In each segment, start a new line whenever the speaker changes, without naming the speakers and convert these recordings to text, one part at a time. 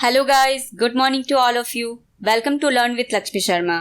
Hello guys, good morning to all of you. Welcome to learn with Lakshmi Sharma.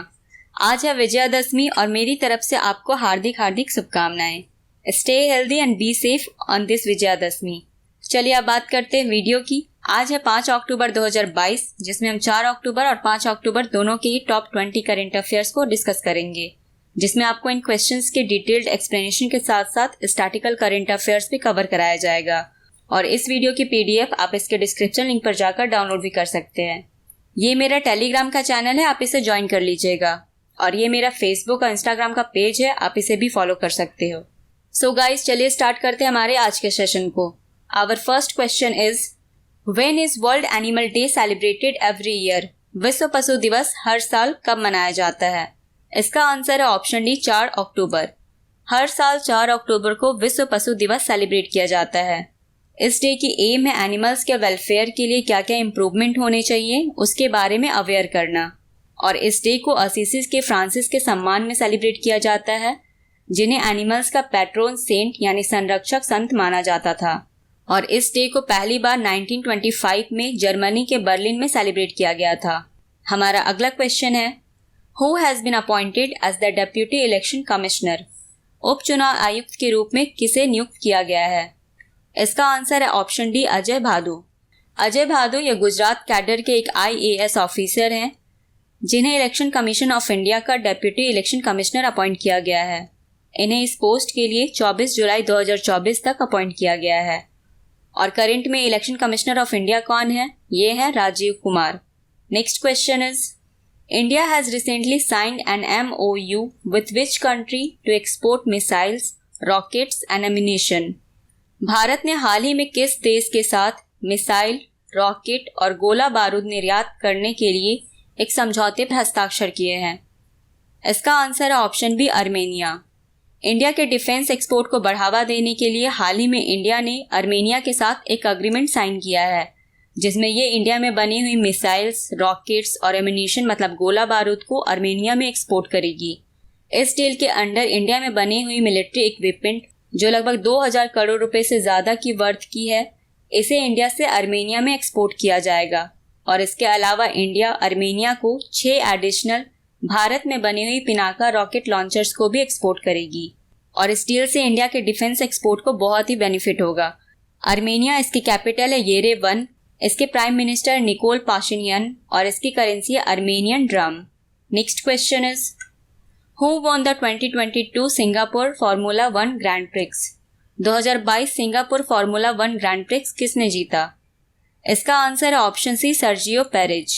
आज है विजयादशमी और मेरी तरफ से आपको हार्दिक हार्दिक शुभकामनाएं। Stay healthy and be safe on this Vijayadashami. चलिए अब बात करते हैं वीडियो की। आज है 5 अक्टूबर 2022, जिसमें हम 4 अक्टूबर और 5 अक्टूबर दोनों के ही टॉप 20 करंट अफेयर्स को डिस्कस करेंगे, जिसमें आपको इन क्वेश्चंस के डिटेल्ड एक्सप्लेनेशन के साथ साथ स्टैटिकल करंट अफेयर्स भी कवर कराया जाएगा। और इस वीडियो की पीडीएफ आप इसके डिस्क्रिप्शन लिंक पर जाकर डाउनलोड भी कर सकते हैं। ये मेरा टेलीग्राम का चैनल है, आप इसे ज्वाइन कर लीजिएगा। और ये मेरा फेसबुक और इंस्टाग्राम का पेज है, आप इसे भी फॉलो कर सकते हो। सो गाइस, चलिए स्टार्ट करते हैं हमारे आज के सेशन को। Our first question is, when is World Animal Day celebrated every year? विश्व पशु दिवस हर साल कब मनाया जाता है? इसका आंसर है ऑप्शन डी, 4 अक्टूबर। हर साल 4 अक्टूबर को विश्व पशु दिवस सेलिब्रेट किया जाता है। इस डे की एम है एनिमल्स के वेलफेयर के लिए क्या क्या इम्प्रूवमेंट होने चाहिए उसके बारे में अवेयर करना। और इस डे को असीसी के फ्रांसिस के सम्मान में सेलिब्रेट किया जाता है, जिन्हें एनिमल्स का पैट्रोन सेंट यानी संरक्षक संत माना जाता था। और इस डे को पहली बार 1925 में जर्मनी के बर्लिन में सेलिब्रेट किया गया था। हमारा अगला क्वेश्चन है, who has been appointed as the deputy election commissioner? उपचुनाव आयुक्त के रूप में किसे नियुक्त किया गया है? इसका आंसर है ऑप्शन डी, अजय भादु। अजय भादु ये गुजरात कैडर के एक IAS ऑफिसर हैं, जिन्हें इलेक्शन कमीशन ऑफ इंडिया का डेप्यूटी इलेक्शन कमिश्नर अपॉइंट किया गया है। इन्हें इस पोस्ट के लिए 24 जुलाई 2024 तक अपॉइंट किया गया है। और करंट में इलेक्शन कमिश्नर ऑफ इंडिया कौन है? ये है Rajiv Kumar. Next question is, India has recently signed an MOU with which country to export missiles, rockets and ammunition? Bharat ने हाल ही में किस देश के साथ मिसाइल, रॉकेट और गोला बारूद निर्यात करने के लिए एक समझौते पर हस्ताक्षर किए हैं? इसका आंसर है ऑप्शन बी, आर्मेनिया। इंडिया के डिफेंस एक्सपोर्ट को बढ़ावा देने के लिए हाल ही में इंडिया ने आर्मेनिया के साथ एक एग्रीमेंट साइन किया है, जिसमें ये इंडिया में बनी हुई मिसाइल्स, रॉकेट्स और एम्यूनिशन मतलब गोला बारूद को आर्मेनिया में एक्सपोर्ट करेगी। इस डील के अंडर इंडिया में बनी हुई मिलिट्री इक्विपमेंट, जो लगभग 2000 करोड़ रुपए से ज़्यादा की वर्थ की है, इसे इंडिया से आर्मेनिया में एक्सपोर्ट किया जाएगा। और इसके अलावा इंडिया आर्मेनिया को 6 एडिशनल भारत में बनी हुई पिनाका रॉकेट लॉन्चर्स को भी एक्सपोर्ट करेगी। और इस डील से इंडिया के डिफेंस एक्सपोर्ट को बहुत ही बेनिफिट होगा। आर्मेनिया, इसकी कैपिटल है येरेवन, इसके प्राइम मिनिस्टर निकोल पाशिनियन और इसकी करेंसी है Armenian dram. Next question is, Who won the 2022 Singapore Formula 1 grand prix? 2022 Singapore Formula 1 grand prix किसने जीता? इसका आंसर है option C, Sergio Perez.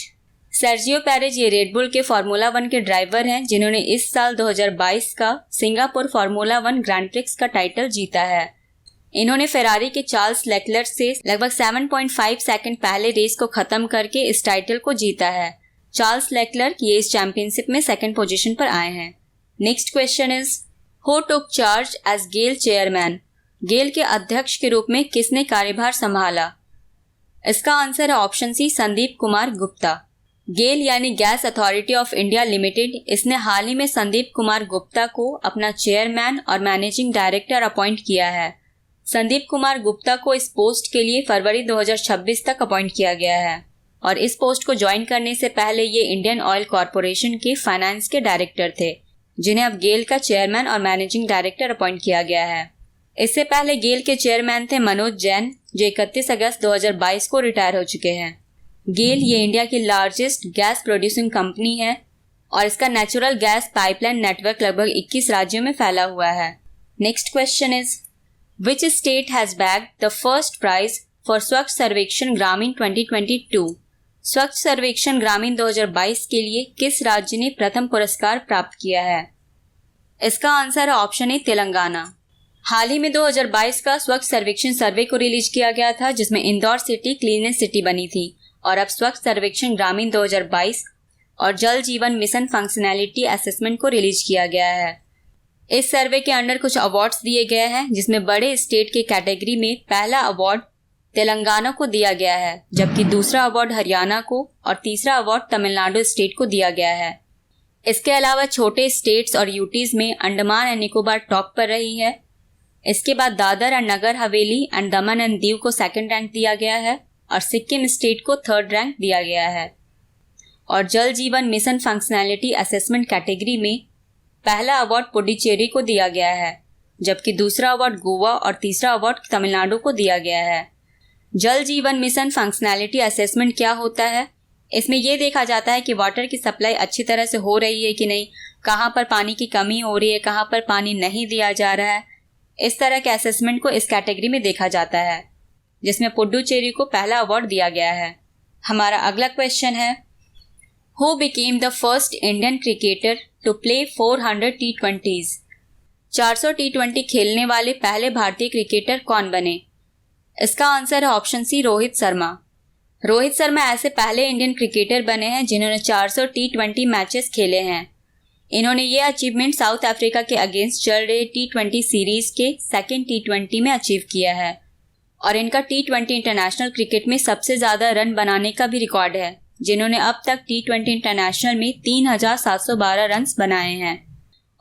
Sergio Perez ये रेडबुल के फार्मूला 1 के ड्राइवर हैं, जिन्होंने इस साल 2022 का सिंगापुर फार्मूला 1 ग्रैंड प्रिक्स का टाइटल जीता है। इन्होंने फेरारी के चार्ल्स लेक्लर से लगभग 7.5 सेकंड पहले रेस को खत्म करके इस टाइटल को जीता है। चार्ल्स लेक्लर ये इस चैंपियनशिप में सेकंड पोजीशन पर आए हैं। Next question is, who took charge as GAIL chairman? GAIL के अध्यक्ष के रूप में किसने कार्यभार संभाला? इसका आंसर है ऑप्शन सी, संदीप कुमार गुप्ता। गेल यानी gas authority of India limited, इसने हाल ही में संदीप कुमार गुप्ता को अपना चेयरमैन और मैनेजिंग डायरेक्टर अपॉइंट किया है। संदीप कुमार गुप्ता को इस पोस्ट के लिए फरवरी 2026 तक अपॉइंट किया गया है। और इस पोस्ट को ज्वाइन करने से पहले ये इंडियन ऑयल कॉरपोरेशन के फाइनेंस के डायरेक्टर थे, जिन्हें अब गेल का चेयरमैन और मैनेजिंग डायरेक्टर अपॉइंट किया गया है। इससे पहले गेल के चेयरमैन थे मनोज जैन, जो 31 अगस्त 2022 को रिटायर हो चुके हैं। गेल ये इंडिया की लार्जेस्ट गैस प्रोड्यूसिंग कंपनी है और इसका नेचुरल गैस पाइपलाइन नेटवर्क लगभग 21 राज्यों में फैला हुआ है। Next question is, which state has bagged the first prize for Swachh Survekshan ग्रामीण 2022? स्वच्छ सर्वेक्षण ग्रामीण 2022 के लिए किस राज्य ने प्रथम पुरस्कार प्राप्त किया है? इसका आंसर है ऑप्शन ए, तेलंगाना। हाल ही में 2022 का स्वच्छ सर्वेक्षण सर्वे को रिलीज किया गया था, जिसमें इंदौर सिटी क्लीनेस्ट सिटी बनी थी। और अब स्वच्छ सर्वेक्षण ग्रामीण 2022 और जल जीवन मिशन फंक्शनैलिटी असेसमेंट को रिलीज किया गया है। इस सर्वे के अंडर कुछ अवार्ड्स दिए गए हैं, जिसमें बड़े स्टेट के कैटेगरी में पहला अवार्ड तेलंगाना को दिया गया है, जबकि दूसरा अवार्ड हरियाणा को और तीसरा अवार्ड तमिलनाडु स्टेट को दिया गया है। इसके अलावा छोटे स्टेट्स और यूटीज में अंडमान एंड निकोबार टॉप पर रही है। इसके बाद Dadar and Nagar Haveli and Daman and Diu को सेकंड रैंक दिया गया है। और सिक्किम स्टेट को 3rd रैंक दिया गया है। और जल जीवन मिशन फंक्शनैलिटी असेसमेंट कैटेगरी में पहला अवार्ड पुडुचेरी को दिया गया है, जबकि दूसरा अवार्ड गोवा और तीसरा अवार्ड तमिलनाडु को दिया गया है। जल जीवन मिशन फंक्शनैलिटी असेसमेंट क्या होता है? इसमें यह देखा जाता है कि वाटर की सप्लाई अच्छी तरह से हो रही है कि नहीं, कहाँ पर पानी की कमी हो रही है, कहाँ पर पानी नहीं दिया जा रहा है। इस तरह के असेसमेंट को इस कैटेगरी में देखा जाता है, जिसमें पुडुचेरी को पहला अवार्ड दिया गया है। हमारा अगला क्वेश्चन है, who became the first Indian cricketer to play 400 T20s? 400 T20 खेलने वाले पहले भारतीय क्रिकेटर कौन बने? इसका आंसर है ऑप्शन सी, रोहित शर्मा। रोहित शर्मा ऐसे पहले इंडियन क्रिकेटर बने हैं जिन्होंने 400 T20 मैचेस खेले हैं। इन्होंने ये अचीवमेंट साउथ अफ्रीका के अगेंस्ट चल रहे T20 सीरीज के 2nd T20 में अचीव किया है और इनका T20 इंटरनेशनल क्रिकेट में सबसे ज़्यादा रन बनाने का भी रिकॉर्ड है, जिन्होंने अब तक T20 इंटरनेशनल में 3712 रन्स बनाए हैं।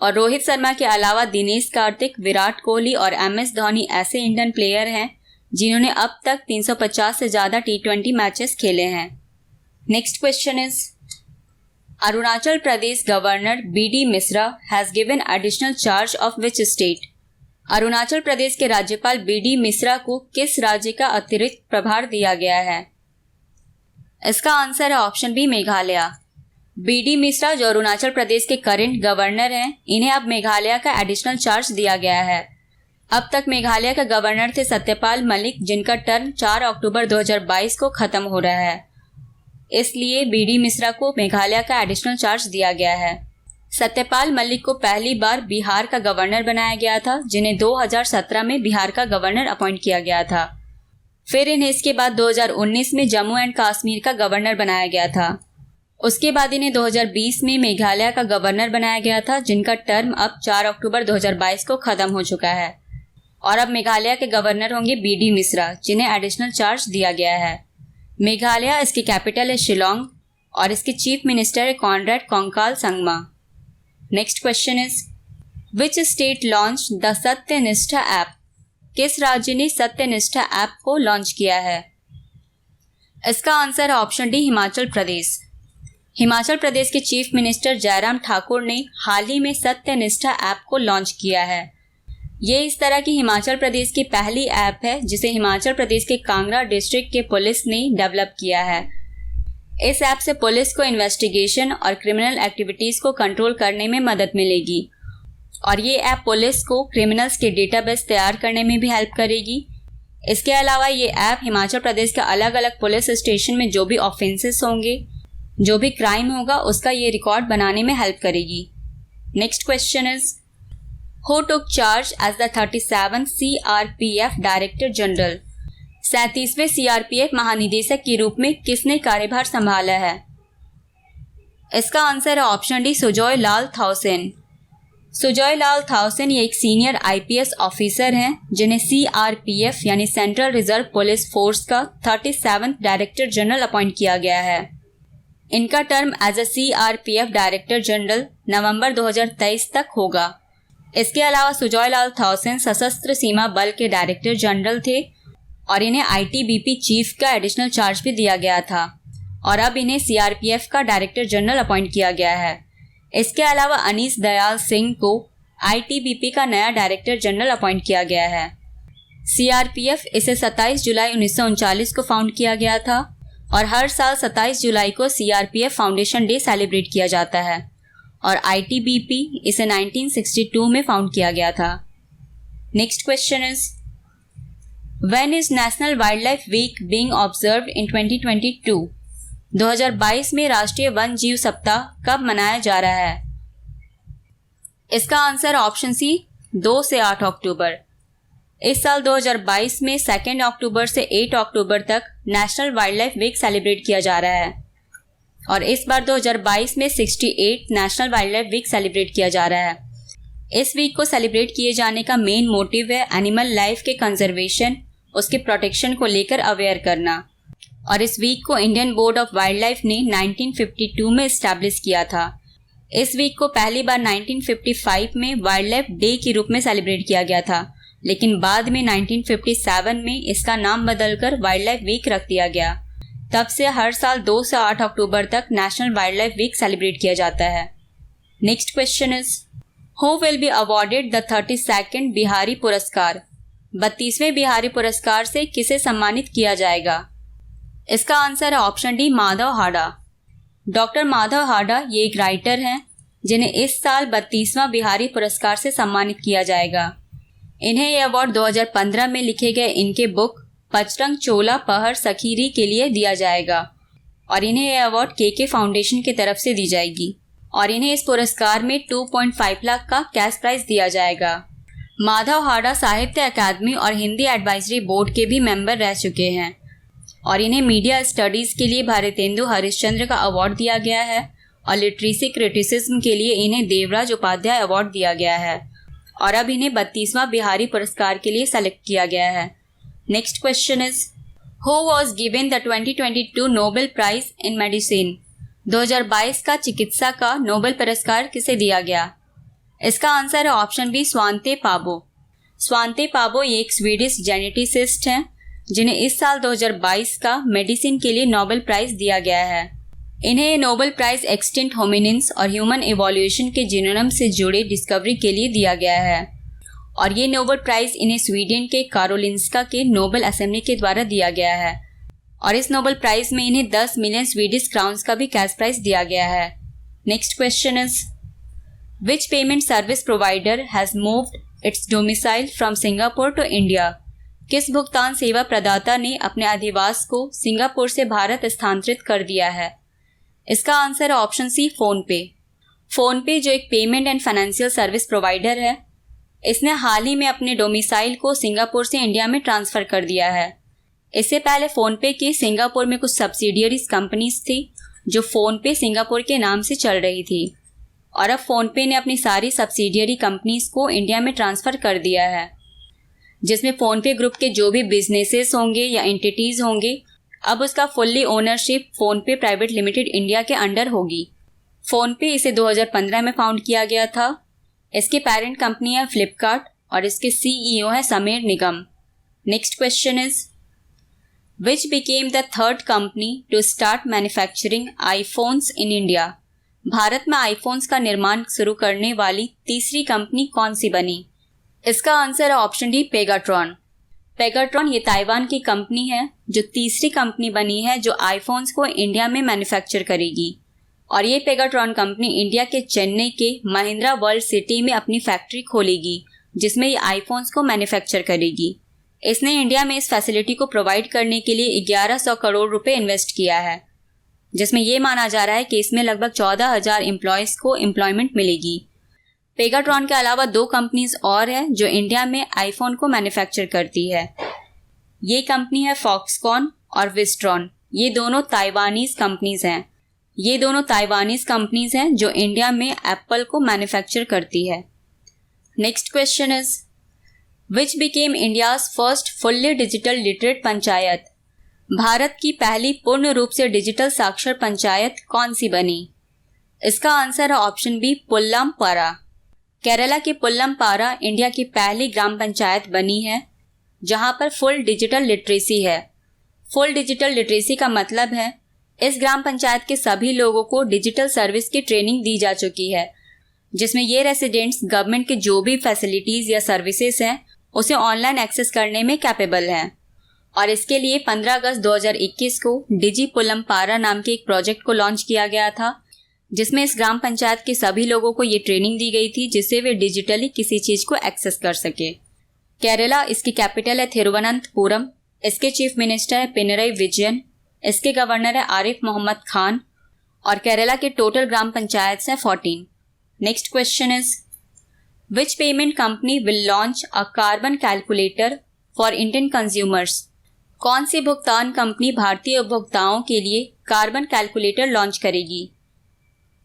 और रोहित शर्मा के अलावा दिनेश कार्तिक, विराट कोहली और MS धोनी ऐसे इंडियन प्लेयर हैं जिन्होंने अब तक 350 से ज़्यादा T20 मैचेस खेले हैं। Next question is, Arunachal Pradesh governor BD Mishra has given additional charge of which state? Arunachal Pradesh के राज्यपाल BD मिश्रा को किस राज्य का अतिरिक्त प्रभार दिया गया है? इसका आंसर है option B, Meghalaya. BD Mishra जो अरुणाचल प्रदेश के करंट गवर्नर हैं, इन्हें अब मेघालय का एडिशनल चार्ज दिया गया है। अब तक मेघालय का गवर्नर थे सत्यपाल मलिक, जिनका टर्म 4 अक्टूबर 2022 को खत्म हो रहा है। इसलिए BD मिश्रा को मेघालय का एडिशनल चार्ज दिया गया है। सत्यपाल मलिक को पहली बार बिहार का गवर्नर बनाया गया था, जिन्हें 2017 में बिहार का गवर्नर अपॉइंट किया गया था। फिर इन्हें इसके बाद 2019 में जम्मू एंड कश्मीर का गवर्नर बनाया गया था। उसके बाद इन्हें 2020 में मेघालय का गवर्नर बनाया गया था, जिनका टर्म अब 4 अक्टूबर 2022 को खत्म हो चुका है। और अब मेघालय के गवर्नर होंगे BD मिश्रा, जिन्हें एडिशनल चार्ज दिया गया है। मेघालय, इसकी कैपिटल है शिलोंग और इसके चीफ मिनिस्टर है Conrad Kongkal Sangma. Next question is, which state launch the Satyanishtha app? किस राज्य ने सत्यनिष्ठा ऐप को लॉन्च किया है? इसका आंसर है ऑप्शन डी, हिमाचल प्रदेश। हिमाचल प्रदेश के चीफ मिनिस्टर जयराम ठाकुर ने हाल ही में सत्यनिष्ठा ऐप को लॉन्च किया है। ये इस तरह की हिमाचल प्रदेश की पहली ऐप है जिसे हिमाचल प्रदेश के कांगड़ा डिस्ट्रिक्ट के पुलिस ने डेवलप किया है। इस ऐप से पुलिस को इन्वेस्टिगेशन और क्रिमिनल एक्टिविटीज़ को कंट्रोल करने में मदद मिलेगी और ये ऐप पुलिस को क्रिमिनल्स के डेटाबेस तैयार करने में भी हेल्प करेगी। इसके अलावा ये ऐप हिमाचल प्रदेश के अलग अलग पुलिस स्टेशन में जो भी ऑफेंसेस होंगे, जो भी क्राइम होगा, उसका ये रिकॉर्ड बनाने में हेल्प करेगी। Next question is, who took charge as the 37th CRPF director general? 37वें CRPF महानिदेशक के रूप में किसने कार्यभार संभाला है? इसका आंसर है ऑप्शन डी, सुजॉय लाल थाउसेन। सुजॉय लाल थाउसेन ये एक सीनियर IPS ऑफिसर हैं जिन्हें CRPF यानी सेंट्रल रिजर्व पुलिस फोर्स का 37th डायरेक्टर जनरल अपॉइंट किया गया है। इनका term as a CRPF director general नवंबर 2023 तक होगा। इसके अलावा सुजॉय लाल थाउसेन सशस्त्र सीमा बल के डायरेक्टर जनरल थे और इन्हें ITBP चीफ का एडिशनल चार्ज भी दिया गया था और अब इन्हें CRPF का डायरेक्टर जनरल अपॉइंट किया गया है। इसके अलावा अनीस दयाल सिंह को ITBP का नया डायरेक्टर जनरल अपॉइंट किया गया है। CRPF इसे 27 जुलाई 1939 को फाउंड किया गया था और हर साल 27 जुलाई को CRPF फाउंडेशन डे सेलिब्रेट किया जाता है और ITBP इसे 1962 में फाउंड किया गया था। Next question is, when is National Wildlife Week being observed in 2022? 2022 में राष्ट्रीय वन जीव सप्ताह कब मनाया जा रहा है? इसका आंसर ऑप्शन सी, 2 से 8 अक्टूबर। इस साल 2022 में 2 अक्टूबर से 8 अक्टूबर तक National Wildlife Week celebrate किया जा रहा है और इस बार 2022 में 68 National Wildlife Week celebrate किया जा रहा है। इस वीक को सेलिब्रेट किए जाने का मेन मोटिव है एनिमल लाइफ के कंजर्वेशन, उसके प्रोटेक्शन को लेकर अवेयर करना और इस वीक को Indian board of wild life ने 1952 में इस्टेब्लिश किया था। इस वीक को पहली बार 1955 में वाइल्ड लाइफ डे के रूप में सेलिब्रेट किया गया था, लेकिन बाद में 1957 में इसका नाम बदलकर वाइल्ड लाइफ वीक रख दिया गया। तब से हर साल 2 से 8 अक्टूबर तक National Wildlife Week celebrate किया जाता है। Next question is, who will be awarded the 32nd Bihari Puraskar? 32वें बिहारी पुरस्कार से किसे सम्मानित किया जाएगा? इसका आंसर है ऑप्शन डी, माधव हाड़ा। डॉक्टर माधव हाड़ा ये एक राइटर हैं जिन्हें इस साल 32वां बिहारी पुरस्कार से सम्मानित किया जाएगा। इन्हें यह अवार्ड 2015 में लिखे गए इनके बुक पचरंग चोला पहर सखीरी के लिए दिया जाएगा और इन्हें यह अवार्ड के फाउंडेशन की तरफ से दी जाएगी और इन्हें इस पुरस्कार में 2.5 लाख का कैश प्राइज दिया जाएगा। माधव हाड़ा साहित्य अकादमी और हिंदी एडवाइजरी बोर्ड के भी मेंबर रह चुके हैं और इन्हें मीडिया स्टडीज़ के लिए भारतेंदु हरिश्चंद्र का अवार्ड दिया गया है और लिटरेसी क्रिटिसिज्म के लिए इन्हें देवराज उपाध्याय अवार्ड दिया गया है और अब इन्हें 32वां बिहारी पुरस्कार के लिए सेलेक्ट किया गया है। Next question is, who was given the 2022 Nobel prize in medicine? 2022 का चिकित्सा का नोबेल पुरस्कार किसे दिया गया? इसका आंसर है ऑप्शन बी, स्वांते पाबो। स्वांते पाबो ये एक स्वीडिश जेनेटिसिस्ट हैं जिन्हें इस साल 2022 का मेडिसिन के लिए नोबेल प्राइज दिया गया है। इन्हें नोबेल प्राइज एक्सटिंक्ट होमिनिन्स और ह्यूमन इवोल्यूशन के जीनोम से जुड़े डिस्कवरी के लिए दिया गया है और ये नोबेल प्राइज इन्हें स्वीडन के कारोलिंस्का के नोबेल असेंबली के द्वारा दिया गया है और इस नोबेल प्राइज में इन्हें 10 मिलियन स्वीडिश क्राउन्स का भी कैश प्राइज दिया गया है। Next question is, which payment service provider has moved its domicile from Singapore to India? किस भुगतान सेवा प्रदाता ने अपने अधिवास को सिंगापुर से भारत स्थानांतरित कर दिया है? इसका आंसर है ऑप्शन सी, फोनपे। फोनपे जो एक payment and financial service provider है, इसने हाल ही में अपने डोमिसाइल को सिंगापुर से इंडिया में ट्रांसफ़र कर दिया है। इससे पहले फ़ोनपे की सिंगापुर में कुछ सब्सिडियरीज कंपनीज थी जो फ़ोनपे सिंगापुर के नाम से चल रही थी और अब फ़ोनपे ने अपनी सारी सब्सिडियरी कंपनीज को इंडिया में ट्रांसफ़र कर दिया है, जिसमें फ़ोनपे ग्रुप के जो भी बिजनेसेस होंगे या एंटिटीज़ होंगे अब उसका fully ownership PhonePe private limited India के अंडर होगी। फ़ोनपे इसे 2015 में फाउंड किया गया था। इसके पेरेंट कंपनी है फ्लिपकार्ट और इसके CEO है Sameer Nigam. Next question is, which became the third company to start manufacturing iPhones in India? Bharat में आईफोन्स का निर्माण शुरू करने वाली तीसरी कंपनी कौन सी बनी? इसका आंसर है ऑप्शन डी, पेगाट्रॉन। पेगाट्रॉन ये ताइवान की कंपनी है जो तीसरी कंपनी बनी है जो आईफोन्स को इंडिया में मैन्युफैक्चर करेगी और ये पेगाट्रॉन कंपनी इंडिया के चेन्नई के महिंद्रा वर्ल्ड सिटी में अपनी फैक्ट्री खोलेगी जिसमें ये आईफोन्स को मैन्युफैक्चर करेगी। इसने इंडिया में इस फैसिलिटी को प्रोवाइड करने के लिए 1100 करोड़ रुपए इन्वेस्ट किया है, जिसमें ये माना जा रहा है कि इसमें लगभग 14,000 एम्प्लॉयज़ को एम्प्लॉयमेंट मिलेगी। पेगाट्रॉन के अलावा 2 कंपनीज और हैं जो इंडिया में आईफोन को मैन्युफैक्चर करती है। ये कंपनी है फॉक्सकॉन और विस्ट्रॉन। ये दोनों ताइवानीज कंपनीज हैं जो इंडिया में एप्पल को मैन्युफैक्चर करती है। Next question is, which became India's first fully digital literate panchayat? Bharat की पहली पूर्ण रूप से डिजिटल साक्षर पंचायत कौन सी बनी? इसका आंसर है ऑप्शन बी, पुल्लामपारा। केरला की पुल्लामपारा इंडिया की पहली ग्राम पंचायत बनी है जहां पर फुल डिजिटल लिटरेसी है। फुल डिजिटल लिटरेसी का मतलब है इस ग्राम पंचायत के सभी लोगों को डिजिटल सर्विस की ट्रेनिंग दी जा चुकी है, जिसमें ये रेसिडेंट्स गवर्नमेंट के जो भी फैसिलिटीज़ या सर्विसेज हैं उसे ऑनलाइन एक्सेस करने में कैपेबल हैं। और इसके लिए 15 अगस्त 2021 को डिजी पुल्लामपारा नाम के एक प्रोजेक्ट को लॉन्च किया गया था, जिसमें इस ग्राम पंचायत के सभी लोगों को ये ट्रेनिंग दी गई थी जिससे वे डिजिटली किसी चीज़ को एक्सेस कर सके। केरला, इसकी कैपिटल है थिरुवनंतपुरम। इसके चीफ मिनिस्टर है पिनरई विजयन। इसके गवर्नर है आरिफ मोहम्मद खान और केरला के टोटल ग्राम पंचायत हैं 14। Next question is, which payment company will launch a carbon calculator for Indian consumers? कौन सी भुगतान कंपनी भारतीय उपभोक्ताओं के लिए कार्बन कैलकुलेटर लॉन्च करेगी?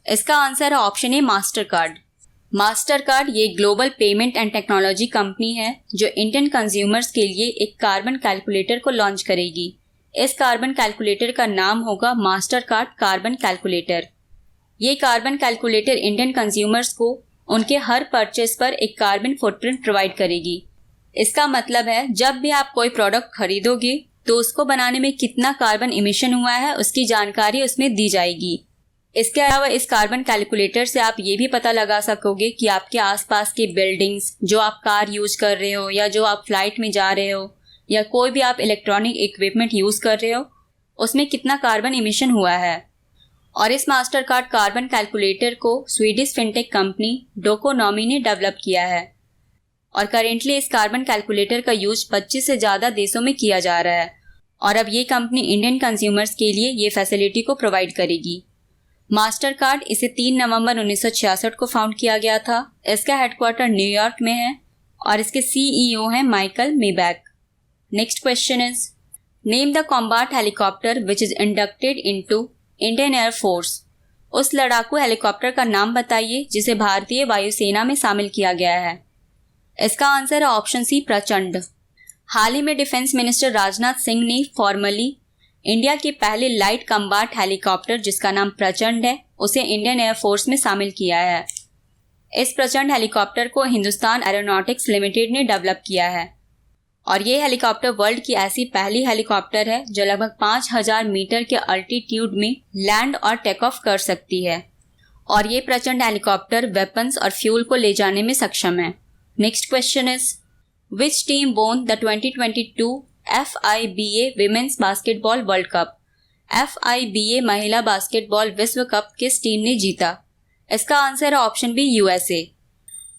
इसका आंसर है option A, master card. Master card ये global payment and technology company है जो इंडियन कंज्यूमर्स के लिए एक कार्बन कैलकुलेटर को लॉन्च करेगी। इस कार्बन कैलकुलेटर का नाम होगा मास्टर कार्ड कार्बन कैलकुलेटर। ये कार्बन कैलकुलेटर इंडियन कंज्यूमर्स को उनके हर परचेस पर एक कार्बन फुटप्रिंट प्रोवाइड करेगी, इसका मतलब है जब भी आप कोई प्रोडक्ट खरीदोगे तो उसको बनाने में कितना कार्बन इमिशन हुआ है उसकी जानकारी उसमें दी जाएगी। इसके अलावा इस कार्बन कैलकुलेटर से आप ये भी पता लगा सकोगे कि आपके आसपास की बिल्डिंग्स, जो आप कार यूज कर रहे हो या जो आप फ्लाइट में जा रहे हो या कोई भी आप इलेक्ट्रॉनिक इक्विपमेंट यूज कर रहे हो, उसमें कितना कार्बन इमिशन हुआ है। और इस मास्टर कार्ड कार्बन कैलकुलेटर को स्वीडिश फिनटेक कंपनी डोकोनॉमी ने डेवलप किया है और करेंटली इस कार्बन कैलकुलेटर का यूज 25 से ज़्यादा देशों में किया जा रहा है और अब ये कंपनी इंडियन कंज्यूमर्स के लिए ये फैसिलिटी को प्रोवाइड करेगी। मास्टर कार्ड इसे 3 नवंबर 1966 को फाउंड किया गया था। इसका हेडक्वार्टर न्यूयॉर्क में है और इसके CEO हैं Michael Maybach. Next question is name the combat helicopter which is inducted into Indian air force. उस लड़ाकू हेलीकॉप्टर का नाम बताइए जिसे भारतीय वायुसेना में शामिल किया गया है। इसका आंसर है ऑप्शन सी, प्रचंड। हाल ही में डिफेंस मिनिस्टर राजनाथ सिंह ने फॉर्मली इंडिया के पहले लाइट कम्बैट हेलीकॉप्टर जिसका नाम प्रचंड है उसे इंडियन एयरफोर्स में शामिल किया है। इस प्रचंड हेलीकॉप्टर को हिंदुस्तान एरोनॉटिक्स लिमिटेड ने डेवलप किया है और ये हेलीकॉप्टर वर्ल्ड की ऐसी पहली हेलीकॉप्टर है जो लगभग 5000 मीटर के अल्टीट्यूड में लैंड और टेक ऑफ कर सकती है और ये प्रचंड हेलीकॉप्टर वेपन्स और फ्यूल को ले जाने में सक्षम है। Next question is which team won the 2022 FIBA women's basketball World Cup. FIBA महिला बास्केटबॉल विश्व कप किस टीम ने जीता। इसका आंसर है option B, USA।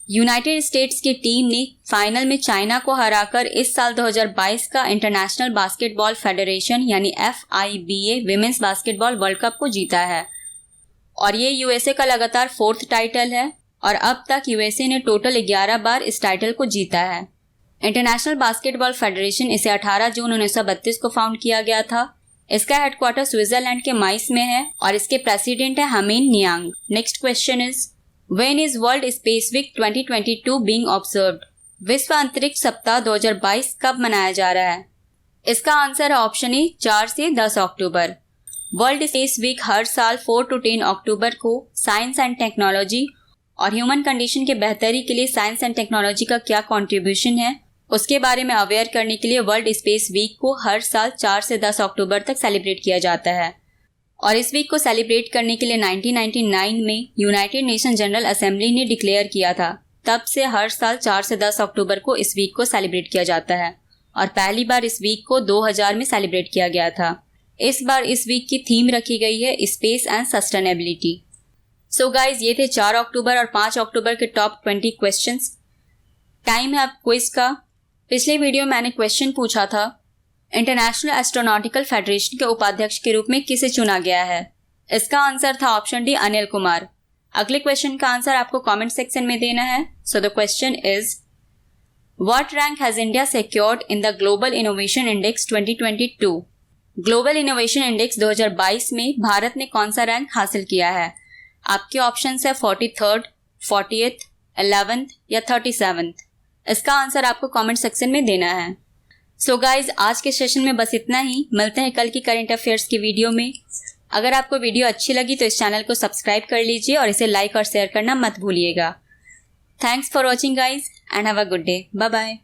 United States की टीम ने फाइनल में चाइना को हराकर इस साल 2022 का इंटरनेशनल बास्केटबॉल फेडरेशन यानी FIBA women's basketball World Cup को जीता है और ये USA का लगातार 4th टाइटल है और अब तक USA ने टोटल 11 बार इस टाइटल को जीता है। इंटरनेशनल बास्केटबॉल फेडरेशन इसे 18 जून 1932 को फाउंड किया गया था। इसका हेडक्वार्टर स्विट्जरलैंड के माइस में है और इसके प्रेसिडेंट है हमीन नियांग। Next question is when is world space week 2022 being observed. विश्व अंतरिक्ष सप्ताह 2022 कब मनाया जा रहा है। इसका आंसर है ऑप्शन ए, 4 से 10 अक्टूबर। वर्ल्ड स्पेस वीक हर साल 4 to 10 अक्टूबर को साइंस एंड टेक्नोलॉजी और ह्यूमन कंडीशन के बेहतरी के लिए साइंस एंड टेक्नोलॉजी का क्या कंट्रीब्यूशन है उसके बारे में अवेयर करने के लिए वर्ल्ड स्पेस वीक को हर साल 4 से 10 अक्टूबर तक सेलिब्रेट किया जाता है और इस वीक को सेलिब्रेट करने के लिए 1999 में यूनाइटेड नेशन जनरल असेंबली ने डिक्लेयर किया था। तब से हर साल 4 से 10 अक्टूबर को इस वीक को सेलिब्रेट किया जाता है और पहली बार इस वीक को 2000 में सेलिब्रेट किया गया था। इस बार इस वीक की थीम रखी गई है space and sustainability. So guys, ये थे 4 अक्टूबर और 5 अक्टूबर के टॉप 20 क्वेश्चंस। टाइम है अब क्विज का। पिछले वीडियो में मैंने क्वेश्चन पूछा था इंटरनेशनल एस्ट्रोनॉटिकल फेडरेशन के उपाध्यक्ष के रूप में किसे चुना गया है। इसका आंसर था ऑप्शन डी, अनिल कुमार। अगले क्वेश्चन का आंसर आपको कमेंट सेक्शन में देना है। So the question is what rank has India secured in the global innovation index 2022। Global innovation index 2022 में भारत ने कौन सा रैंक हासिल किया है। आपके ऑप्शंस है 43rd, 40th, 11th या 37th। इसका आंसर आपको कमेंट सेक्शन में देना है। सो गाइज, आज के सेशन में बस इतना ही। मिलते हैं कल की करंट अफेयर्स की वीडियो में। अगर आपको वीडियो अच्छी लगी तो इस चैनल को सब्सक्राइब कर लीजिए और इसे लाइक और शेयर करना मत भूलिएगा। Thanks for watching guys and have a good day. Bye bye.